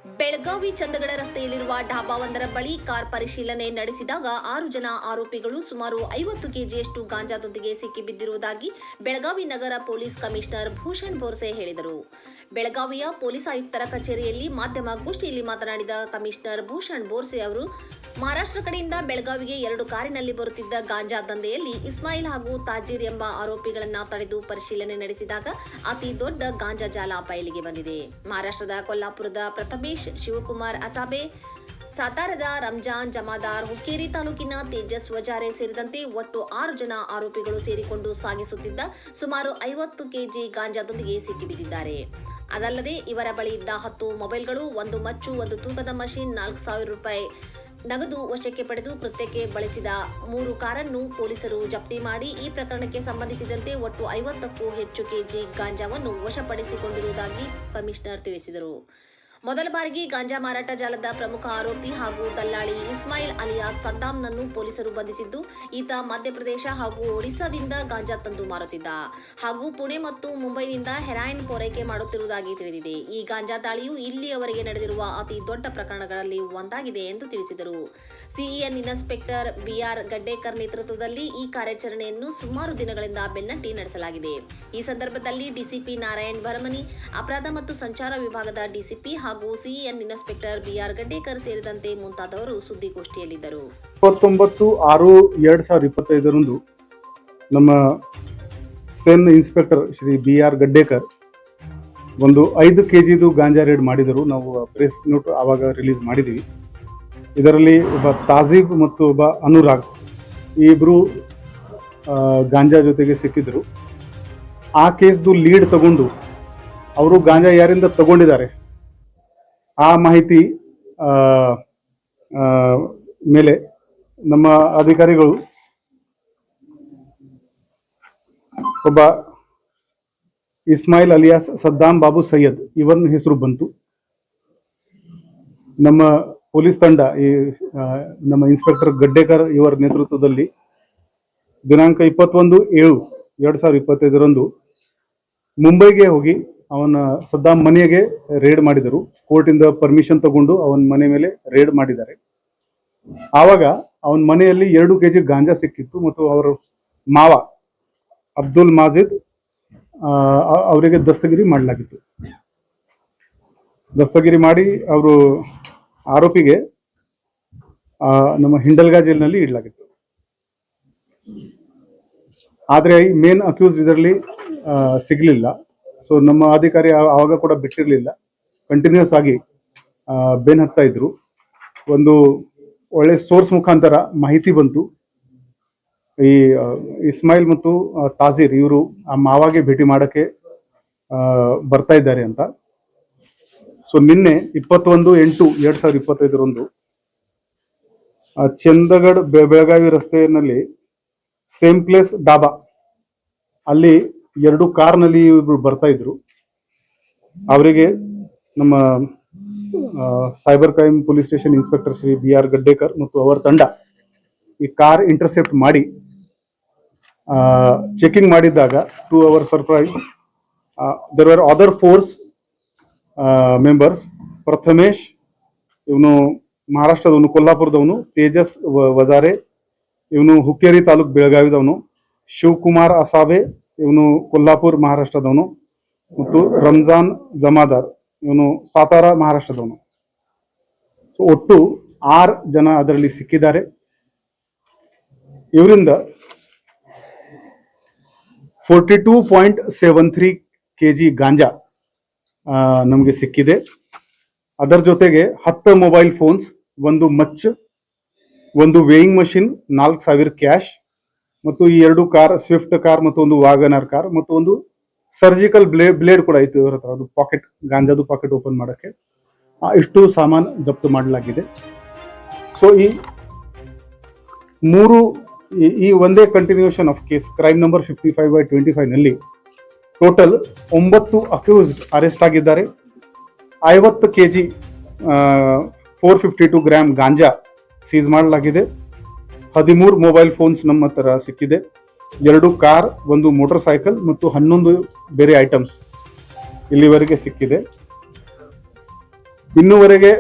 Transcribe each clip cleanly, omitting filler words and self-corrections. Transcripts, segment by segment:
ಬೆಳಗಾವಿ ಚಂದಗಡ ರಸ್ತೆಯಲ್ಲಿರುವ ಢಾಬಾವೊಂದರ ಬಳಿ ಕಾರ್ ಪರಿಶೀಲನೆ ನಡೆಸಿದಾಗ 6 ಜನ ಆರೋಪಿಗಳು ಸುಮಾರು 50 ಕೆಜಿಯಷ್ಟು ಗಾಂಜಾದೊಂದಿಗೆ ಸಿಕ್ಕಿಬಿದ್ದಿರುವುದಾಗಿ ಬೆಳಗಾವಿ ನಗರ ಪೊಲೀಸ್ ಕಮಿಷನರ್ ಭೂಷಣ್ ಬೋರ್ಸೆ ಹೇಳಿದರು. ಬೆಳಗಾವಿಯ ಪೊಲೀಸ್ ಆಯುಕ್ತರ ಕಚೇರಿಯಲ್ಲಿ ಮಾಧ್ಯಮಗೋಷ್ಠಿಯಲ್ಲಿ ಮಾತನಾಡಿದ ಕಮಿಷನರ್ ಭೂಷಣ್ ಬೋರ್ಸೆ ಅವರು, ಮಹಾರಾಷ್ಟ್ರ ಕಡೆಯಿಂದ ಬೆಳಗಾವಿಗೆ 2 ಕಾರಿನಲ್ಲಿ ಬರುತ್ತಿದ್ದ ಗಾಂಜಾ ದಂಧೆಯಲ್ಲಿ ಇಸ್ಮಾಯಿಲ್ ಹಾಗೂ ತಾಜೀರ್ ಎಂಬ ಆರೋಪಿಗಳನ್ನು ತಡೆದು ಪರಿಶೀಲನೆ ನಡೆಸಿದಾಗ ಅತಿ ದೊಡ್ಡ ಗಾಂಜಾ ಜಾಲ ಬಯಲಿಗೆ ಬಂದಿದೆ. ಮಹಾರಾಷ್ಟ್ರದ ಕೊಲ್ಲಾಪುರದ ಪ್ರಥಮೇಶ್ ಶಿವಕುಮಾರ್ ಅಸಾಬೆ, ಸಾತಾರದ ರಂಜಾನ್ ಜಮಾದಾರ್, ಹುಕ್ಕೇರಿ ತಾಲೂಕಿನ ತೇಜಸ್ ವಜಾರೆ ಸೇರಿದಂತೆ ಒಟ್ಟು 6 ಜನ ಆರೋಪಿಗಳು ಸೇರಿಕೊಂಡು ಸಾಗಿಸುತ್ತಿದ್ದ ಸುಮಾರು 50 ಕೆಜಿ ಗಾಂಜಾದೊಂದಿಗೆ ಸಿಕ್ಕಿಬಿದ್ದಿದ್ದಾರೆ. ಅದಲ್ಲದೆ ಇವರ ಬಳಿ ಇದ್ದ 10 ಮೊಬೈಲ್ಗಳು, 1 ಮಚ್ಚು, 1 ತೂಕದ ಮಷಿನ್, 4,000 ರೂಪಾಯಿ ನಗದು ವಶಕ್ಕೆ ಪಡೆದು ಕೃತ್ಯಕ್ಕೆ ಬಳಸಿದ 3 ಕಾರನ್ನು ಪೊಲೀಸರು ಜಪ್ತಿ ಮಾಡಿ ಈ ಪ್ರಕರಣಕ್ಕೆ ಸಂಬಂಧಿಸಿದಂತೆ ಒಟ್ಟು 50ಕ್ಕೂ ಹೆಚ್ಚು ಕೆಜಿ ಗಾಂಜಾವನ್ನು ವಶಪಡಿಸಿಕೊಂಡಿರುವುದಾಗಿ ಕಮಿಷನರ್ ತಿಳಿಸಿದರು. ಮೊದಲ ಬಾರಿಗೆ ಗಾಂಜಾ ಮಾರಾಟ ಜಾಲದ ಪ್ರಮುಖ ಆರೋಪಿ ಹಾಗೂ ದಲ್ಲಾಳಿ ಇಸ್ಮಾಯಿಲ್ ಅಲಿಯಾಸ್ ಸದ್ದಾಂನನ್ನು ಪೊಲೀಸರು ಬಂಧಿಸಿದ್ದು, ಈತ ಮಧ್ಯಪ್ರದೇಶ ಹಾಗೂ ಒಡಿಶಾದಿಂದ ಗಾಂಜಾ ತಂದು ಮಾರುತ್ತಿದ್ದ ಹಾಗೂ ಪುಣೆ ಮತ್ತು ಮುಂಬೈನಿಂದ ಹೆರಾಯಿನ್ ಪೂರೈಕೆ ಮಾಡುತ್ತಿರುವುದಾಗಿ ತಿಳಿದಿದೆ. ಈ ಗಾಂಜಾ ದಾಳಿಯು ಇಲ್ಲಿಯವರೆಗೆ ನಡೆದಿರುವ ಅತಿ ದೊಡ್ಡ ಪ್ರಕರಣಗಳಲ್ಲಿ ಒಂದಾಗಿದೆ ಎಂದು ತಿಳಿಸಿದರು. ಸಿಇಎನ್ ಇನ್ಸ್ಪೆಕ್ಟರ್ ಬಿಆರ್ ಗಡ್ಡೇಕರ್ ನೇತೃತ್ವದಲ್ಲಿ ಈ ಕಾರ್ಯಾಚರಣೆಯನ್ನು ಸುಮಾರು ದಿನಗಳಿಂದ ಬೆನ್ನಟ್ಟಿ ನಡೆಸಲಾಗಿದೆ. ಈ ಸಂದರ್ಭದಲ್ಲಿ ಡಿಸಿಪಿ ನಾರಾಯಣ್ ಭರಮನಿ, ಅಪರಾಧ ಮತ್ತು ಸಂಚಾರ ವಿಭಾಗದ ಡಿಸಿಪಿ ಹಾಗೂ ಸಿಇಎನ್ ಇನ್ಸ್ಪೆಕ್ಟರ್ ಬಿಆರ್ ಗಡ್ಡೇಕರ್ ಸೇರಿದಂತೆ ಮುಂತಾದವರು ಸುದ್ದಿಗೋಷ್ಠಿಯಲ್ಲಿದ್ದರು. 29/6/2025 ನಮ್ಮ ಸೆನ್ ಇನ್ಸ್ಪೆಕ್ಟರ್ ಶ್ರೀ ಬಿಆರ್ ಗಡ್ಡೇಕರ್ ಒಂದು 5 ಕೆಜಿದು ಗಾಂಜಾ ರೇಡ್ ಮಾಡಿದರು. ನಾವು ಪ್ರೆಸ್ ನೋಟ್ ಆವಾಗ ರಿಲೀಸ್ ಮಾಡಿದ್ದೀವಿ. ಇದರಲ್ಲಿ ಒಬ್ಬ ತಾಜೀಬ್ ಮತ್ತು ಒಬ್ಬ ಅನುರಾಗ್ ಈ ಇಬ್ಬರು ಗಾಂಜಾ ಜೊತೆಗೆ ಸಿಕ್ಕಿದ್ರು. ಆ ಕೇಸ್ದು ಲೀಡ್ ತಗೊಂಡು ಅವರು ಗಾಂಜಾ ಯಾರಿಂದ ತಗೊಂಡಿದ್ದಾರೆ ಆ ಮಾಹಿತಿ ಮೇಲೆ ನಮ್ಮ ಅಧಿಕಾರಿಗಳು ಒಬ್ಬ ಇಸ್ಮಾಯಿಲ್ ಅಲಿಯಾಸ್ ಸದ್ದಾಂ ಬಾಬು ಸೈಯದ್ ಇವರ ಹೆಸರು ಬಂತು. ನಮ್ಮ ಪೊಲೀಸ್ ತಂಡ ನಮ್ಮ ಇನ್ಸ್ಪೆಕ್ಟರ್ ಗಡ್ಡೇಕರ್ ಇವರ ನೇತೃತ್ವದಲ್ಲಿ ದಿನಾಂಕ 21/7/2025 ಮುಂಬೈಗೆ ಹೋಗಿ ಅವನ ಸದ್ದಾಂ ಮನೆಗೆ ರೇಡ್ ಮಾಡಿದರು. ಕೋರ್ಟಿಂದ ಪರ್ಮಿಷನ್ ತಗೊಂಡು ಅವನ ಮನೆ ಮೇಲೆ ರೇಡ್ ಮಾಡಿದ್ದಾರೆ. ಆವಾಗ ಅವನ ಮನೆಯಲ್ಲಿ 2 ಕೆಜಿ ಗಾಂಜಾ ಸಿಕ್ಕಿತ್ತು ಮತ್ತು ಅವರ ಮಾವ ಅಬ್ದುಲ್ ಮಾಜಿದ್ ಅವರಿಗೆ ದಸ್ತಗಿರಿ ಮಾಡಲಾಗಿತ್ತು. ದಸ್ತಗಿರಿ ಮಾಡಿ ಅವರು ಆರೋಪಿಗೆ ನಮ್ಮ ಹಿಂಡಲ್ಗಾ ಜೈಲಿನಲ್ಲಿ ಇಡಲಾಗಿತ್ತು. ಆದರೆ ಈ ಮೇನ್ ಅಕ್ಯೂಸ್ ಇದರಲ್ಲಿ ಸಿಗಲಿಲ್ಲ. ಸೊ ನಮ್ಮ ಅಧಿಕಾರಿ ಆವಾಗ ಕೂಡ ಬಿಟ್ಟಿರಲಿಲ್ಲ, ಕಂಟಿನ್ಯೂಸ್ ಆಗಿ ಬೆನ್ ಹತ್ತಾ ಇದ್ರು. ಒಂದು ಒಳ್ಳೆ ಸೋರ್ಸ್ ಮುಖಾಂತರ ಮಾಹಿತಿ ಬಂತು, ಈ ಇಸ್ಮಾಯಿಲ್ ಮತ್ತು ತಾಜೀರ್ ಇವರು ಆ ಮಾವಾಗೆ ಭೇಟಿ ಮಾಡೋಕ್ಕೆ ಬರ್ತಾ ಇದ್ದಾರೆ ಅಂತ. ಸೊ ನಿನ್ನೆ 21/8/2025 ಚಂದಗಡ್ ಬೆಳಗಾವಿ ರಸ್ತೆಯಲ್ಲಿ ಸೇಮ್ ಪ್ಲೇಸ್ ಡಾಬಾ ಅಲ್ಲಿ 2 ಕಾರ್ನಲ್ಲಿ ಇಬ್ರು ಬರ್ತಾ ಇದ್ರು. ಅವರಿಗೆ ನಮ್ಮ cyber crime police station inspector Shri B R Gaddekar ಮತ್ತು ಅವರ ತಂಡ ಈ ಕಾರ್ ಇಂಟರ್ಸೆಪ್ಟ್ ಮಾಡಿ ಚೆಕಿಂಗ್ ಮಾಡಿದ್ದಾಗ to our surprise there were other 4 members. Prathamesh ಇವನು ಮಹಾರಾಷ್ಟ್ರದವನು, ಕೊಲ್ಲಾಪುರದವನು. ತೇಜಸ್ ವಜಾರೆ ಇವನು ಹುಕ್ಕೇರಿ ತಾಲೂಕ್ ಬೆಳಗಾವಿದವನು. ಶಿವಕುಮಾರ್ ಅಸಾಬೆ ಇವನು ಕೊಲ್ಲಾಪುರ್ ಮಹಾರಾಷ್ಟ್ರದವನು ಮತ್ತು ರಂಜಾನ್ ಜಮಾದಾರ್ ಇವನು ಸಾತಾರ ಮಹಾರಾಷ್ಟ್ರದವನು. ಸೊ ಒಟ್ಟು 6 ಜನ ಅದರಲ್ಲಿ ಸಿಕ್ಕಿದ್ದಾರೆ. ಇವರಿಂದ 42.73 ಕೆಜಿ ಗಾಂಜಾ ನಮಗೆ ಸಿಕ್ಕಿದೆ. ಅದರ ಜೊತೆಗೆ 10 mobile phones, 1 much, 1 weighing machine, 4,000 cash ಮತ್ತು ಈ 2 ಕಾರ್, ಸ್ವಿಫ್ಟ್ ಕಾರ್ ಮತ್ತು 1 ವಾಗನರ್ ಕಾರ್ ಮತ್ತು 1 ಸರ್ಜಿಕಲ್ ಬ್ಲೇಡ್ ಕೂಡ ಇತ್ತು ಇವರ ಹತ್ರ. ಅದು ಪಾಕೆಟ್, ಗಾಂಜಾದು ಪಾಕೆಟ್ ಓಪನ್ ಮಾಡೋಕ್ಕೆ ಇಷ್ಟು ಸಾಮಾನು ಜಪ್ತು ಮಾಡಲಾಗಿದೆ. ಸೊ ಈ ಒಂದೇ continuation of case crime number 55/25 ನಲ್ಲಿ ಟೋಟಲ್ 9 ಅಕ್ಯೂಸ್ಡ್ ಅರೆಸ್ಟ್ ಆಗಿದ್ದಾರೆ. 50 ಕೆಜಿ 452 ಗ್ರಾಮ್ ಗಾಂಜಾ ಸೀಸ್ ಮಾಡಲಾಗಿದೆ. 13 ಮೊಬೈಲ್ ಫೋನ್ಸ್ ನಮ್ಮ ಹತ್ರ ಸಿಕ್ಕಿದೆ. 2 ಕಾರ್, 1 ಮೋಟರ್ ಸೈಕಲ್ ಮತ್ತು 11 ಬೇರೆ ಐಟಮ್ಸ್ ಇಲ್ಲಿವರೆಗೆ ಸಿಕ್ಕಿದೆ. ಇನ್ನೂವರೆಗೆ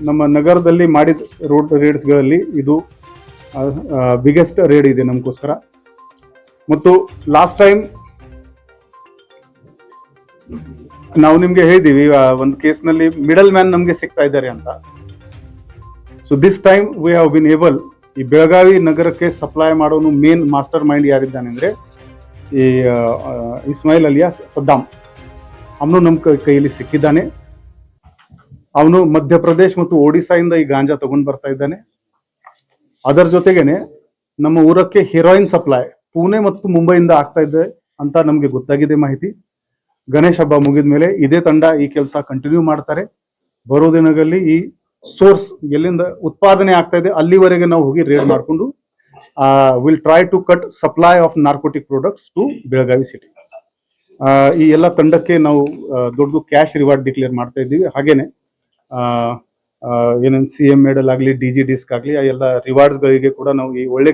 ನಮ್ಮ ನಗರದಲ್ಲಿ ಮಾಡಿದ ರೋಡ್ ರೇಡ್ಸ್ಗಳಲ್ಲಿ ಇದು ಬಿಗ್ಗೆಸ್ಟ್ ರೇಡ್ ಇದೆ ನಮಗೋಸ್ಕರ. ಮತ್ತು ಲಾಸ್ಟ್ ಟೈಮ್ ನಾವು ನಿಮ್ಗೆ ಹೇಳಿದೀವಿ ಒಂದು ಕೇಸ್ನಲ್ಲಿ ಮಿಡಲ್ ಮ್ಯಾನ್ ನಮ್ಗೆ ಸಿಗ್ತಾ ಇದ್ದಾರೆ ಅಂತ. So this time we have been able, ಈ ಬೆಳಗಾವಿ ನಗರಕ್ಕೆ ಸಪ್ಲೈ ಮಾಡೋನು ಮೇನ್ ಮಾಸ್ಟರ್ ಮೈಂಡ್ ಯಾರಿದ್ದಾನೆ ಅಂದ್ರೆ ಈ ಇಸ್ಮಾಯಿಲ್ ಅಲಿಯಾಸ್ ಸದ್ದಾಂ. ಅವನು ನಮ್ಮ ಕೈಯಲ್ಲಿ ಸಿಕ್ಕಿದ್ದಾನೆ. ಅವನು ಮಧ್ಯಪ್ರದೇಶ್ ಮತ್ತು ಒಡಿಸ್ಸಾಯಿಂದ ಈ ಗಾಂಜಾ ತಗೊಂಡ್ ಬರ್ತಾ ಇದ್ದಾನೆ. ಅದರ ಜೊತೆಗೇನೆ ನಮ್ಮ ಊರಕ್ಕೆ ಹೆರೋಯಿನ್ ಸಪ್ಲೈ ಪುಣೆ ಮತ್ತು ಮುಂಬೈಯಿಂದ ಆಗ್ತಾ ಇದೆ ಅಂತ ನಮ್ಗೆ ಗೊತ್ತಾಗಿದೆ ಮಾಹಿತಿ. ಗಣೇಶ್ ಹಬ್ಬ ಮುಗಿದ ಮೇಲೆ ಇದೇ ತಂಡ ಈ ಕೆಲಸ ಕಂಟಿನ್ಯೂ ಮಾಡ್ತಾರೆ. ಬರೋ ದಿನಗಳಲ್ಲಿ ಈ ಸೋರ್ಸ್ ಎಲ್ಲಿಂದ ಉತ್ಪಾದನೆ ಆಗ್ತಾ ಇದೆ ಅಲ್ಲಿವರೆಗೆ ನಾವು ಹೋಗಿ ರೇಡ್ ಮಾಡಿಕೊಂಡು will try to cut supply of narcotic products to Belagavi city. ಈ ಎಲ್ಲ ತಂಡಕ್ಕೆ ನಾವು ದೊಡ್ಡ ಕ್ಯಾಶ್ ರಿವಾರ್ಡ್ ಡಿಕ್ಲೇರ್ ಮಾಡ್ತಾ ಇದ್ದೀವಿ. ಹಾಗೇನೆ ಏನೇನು CM ಮೆಡಲ್ ಆಗಲಿ, DG ಡಿಸ್ಕ್ ಆಗಲಿ, ಆ ಎಲ್ಲ ರಿವಾರ್ಡ್ಸ್ಗಳಿಗೆ ಕೂಡ ನಾವು ಈ ಒಳ್ಳೆ